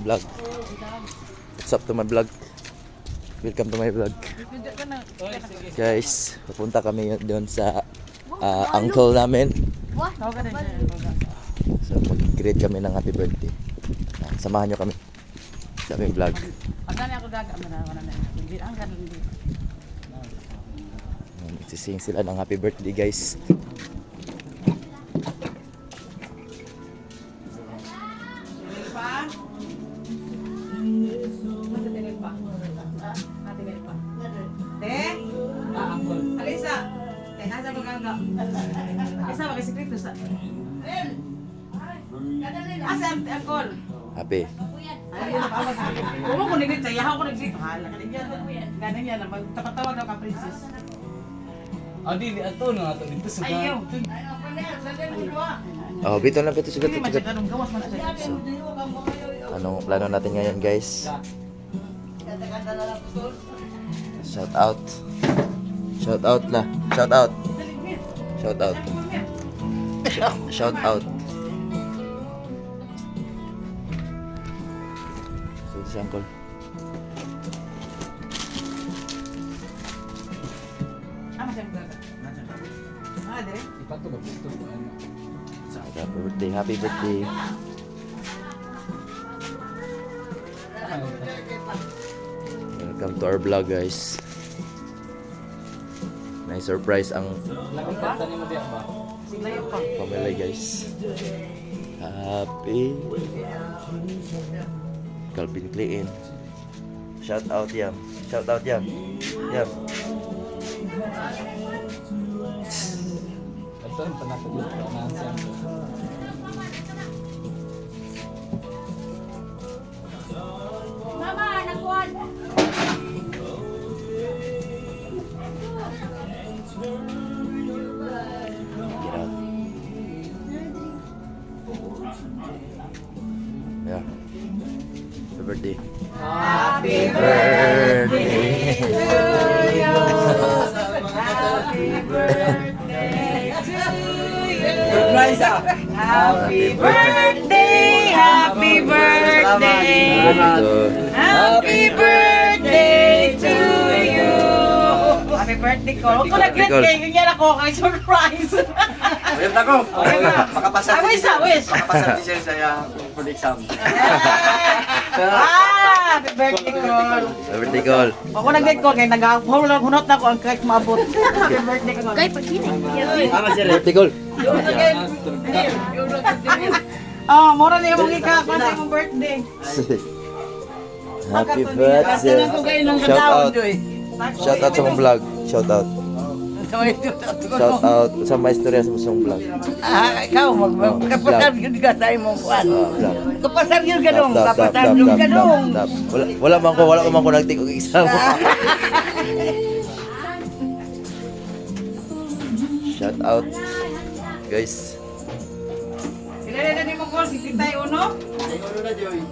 vlog. What's up to my vlog? Welcome to my vlog. Guys, pupunta kami doon sa uncle namin. So mag-greet kami ng happy birthday. Samahan nyo kami sa aming vlog. Sising sila ng happy birthday, guys. Alisa, nasa magaga. Alisa, magsikrito sa. Asa ang call? Happy. Kumo ko nigit sa yahaw ko nigit. Hala ka niya. Ganon yan, magtapatawag daw ka princess. Adi, ato na ato dito sa Ayaw. Oh, bito na bito sugat Hindi man sugat. siya ganun gawas man na siya. Anong plano natin ngayon, guys? Shout out. Shout out na. Shout out. Shout out. Shout out. So, si Uncle. Ama siya magaga. Ah, dire. ipato ba dito ba ano. Happy birthday, happy birthday. Welcome to our vlog, guys. May surprise ang Lagi ka tani mo diya ba? Siglayo pa. family, guys. Happy Calvin Klein. Shout out Yam. Shout out Yam. Yam. Ato ang panatag dito na sa. Mama, nakuan. Get out. Yeah. Happy birthday. Happy Birthday. Happy birthday to you. Happy birthday, happy birthday. Happy birthday to you. Happy birthday ko. Kung nag-greet kayo, ganyan ako kay surprise. Ayun ako. Makapasa Ah, wish ah, wish. Makapasa din siya sa full exam. Happy birthday ko. Happy birthday, Col. Ako nag-greet ko, kaya nag-hunot na ako ang cake maabot. Happy birthday ko. Kay pagkini. Ama siya. Happy birthday, Col. Oh, mura niya mong ikakuha sa imong birthday. Happy birthday. Shout out. Shout out sa mong vlog. Shout out. Shout out sa mga istorya sa mong vlog. Ikaw, magkapasar yun ka sa imong kuwan. Kapasar yun ka dong, kapasar yun ka dong. Wala man ko nagtik og exam. Shout out, guys. Sila na ni mo ko, si Titay Uno. Ay, ulo na, Joy.